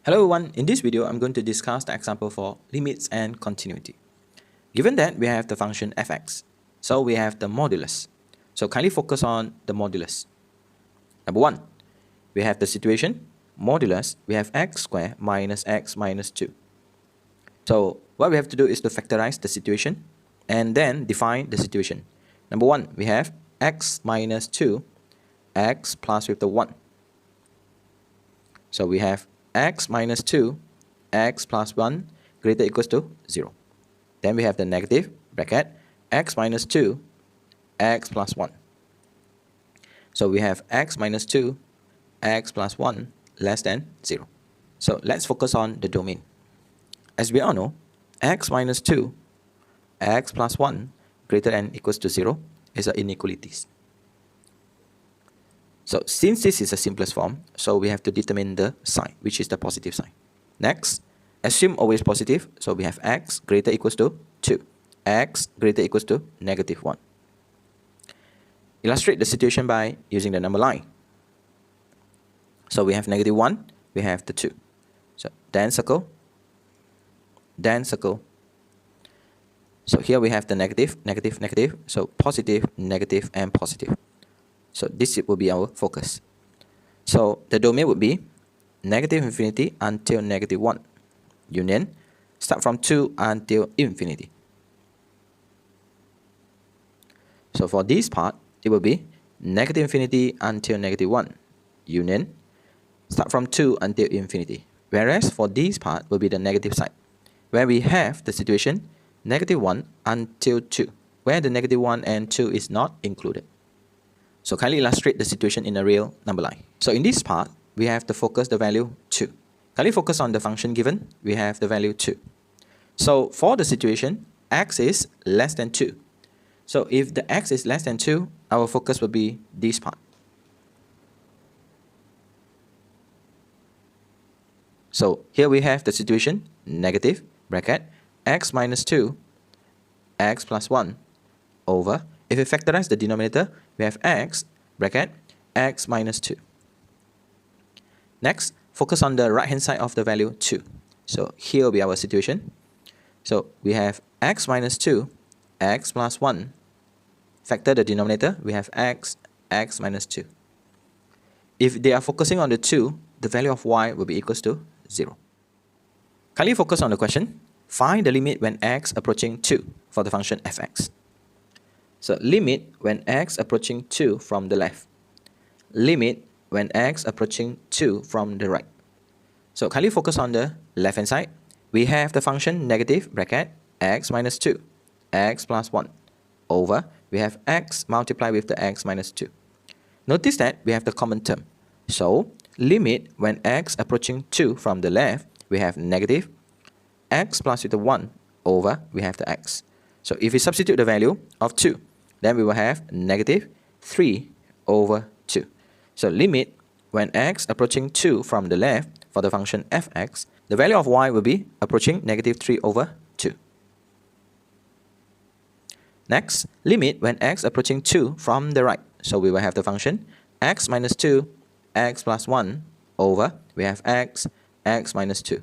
Hello everyone, in this video I'm going to discuss the example for limits and continuity. Given that we have the function fx, so we have the modulus. So kindly focus on the modulus. Number 1, we have the situation, modulus, we have x squared minus x minus 2. So what we have to do is to factorize the situation and then define the situation. Number 1, we have x minus 2, x plus with the 1. So we have x minus 2, x plus 1 greater equals to 0. Then we have the negative bracket x minus 2, x plus 1. So we have x minus 2, x plus 1 less than 0. So let's focus on the domain. As we all know, x minus 2, x plus 1 greater than equals to 0 is an inequalities. So since this is the simplest form, so we have to determine the sign, which is the positive sign. Next, assume always positive, so we have x greater equals to 2, x greater equals to negative 1. Illustrate the situation by using the number line. So we have negative 1, we have the 2. So then circle, then circle. So here we have the negative, negative, negative, so positive, negative, and positive. So this will be our focus. So the domain would be negative infinity until negative 1. Union, start from 2 until infinity. So for this part, it will be negative infinity until negative 1. Union, start from 2 until infinity. Whereas for this part will be the negative side, where we have the situation negative 1 until 2, where the negative 1 and 2 is not included. So kindly illustrate the situation in a real number line. So in this part, we have to focus the value 2. Kindly focus on the function given, we have the value 2. So for the situation, x is less than 2. So if the x is less than 2, our focus will be this part. So here we have the situation, negative, bracket, x minus 2, x plus 1, over, if we factorize the denominator, we have x, bracket, x minus 2. Next, focus on the right hand side of the value 2. So here will be our situation. So we have x minus 2, x plus 1. Factor the denominator, we have x, x minus 2. If they are focusing on the 2, the value of y will be equals to 0. Kindly focus on the question. Find the limit when x approaching 2 for the function fx. So limit when x approaching 2 from the left. Limit when x approaching 2 from the right. So kindly focus on the left hand side. We have the function negative bracket x minus 2, x plus 1, over, we have x multiplied with the x minus 2. Notice that we have the common term. So limit when x approaching 2 from the left, we have negative x plus with the 1 over, we have the x. So if we substitute the value of 2, then we will have negative 3 over 2. So limit when x approaching 2 from the left for the function fx, the value of y will be approaching negative 3 over 2. Next, limit when x approaching 2 from the right. So we will have the function x minus 2, x plus 1 over, we have x, x minus 2.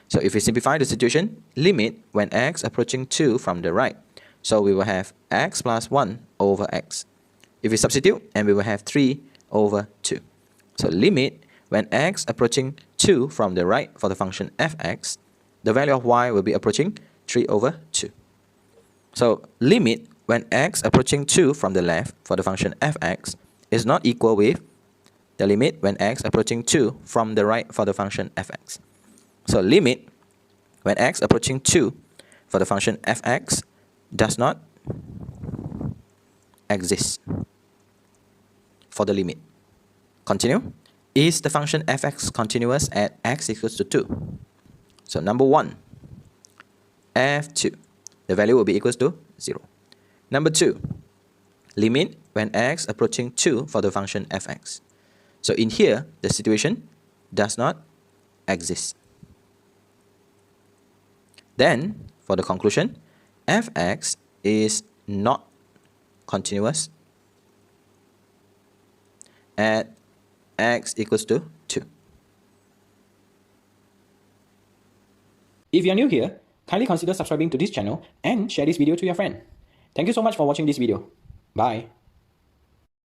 So if we simplify the situation, limit when x approaching 2 from the right. So we will have x plus 1 over x. If we substitute, and we will have 3 over 2. So limit when x approaching 2 from the right for the function fx, the value of y will be approaching 3 over 2. So limit when x approaching 2 from the left for the function fx is not equal with the limit when x approaching 2 from the right for the function fx. So limit when x approaching 2 for the function fx does not exist for the limit. Continue. Is the function fx continuous at x equals to 2? So number 1, f2, the value will be equals to 0. Number 2, limit when x approaching 2 for the function fx. So in here, the situation does not exist. Then, for the conclusion, fx is not continuous at x equals to 2. If you are new here, kindly consider subscribing to this channel and share this video to your friend. Thank you so much for watching this video. Bye.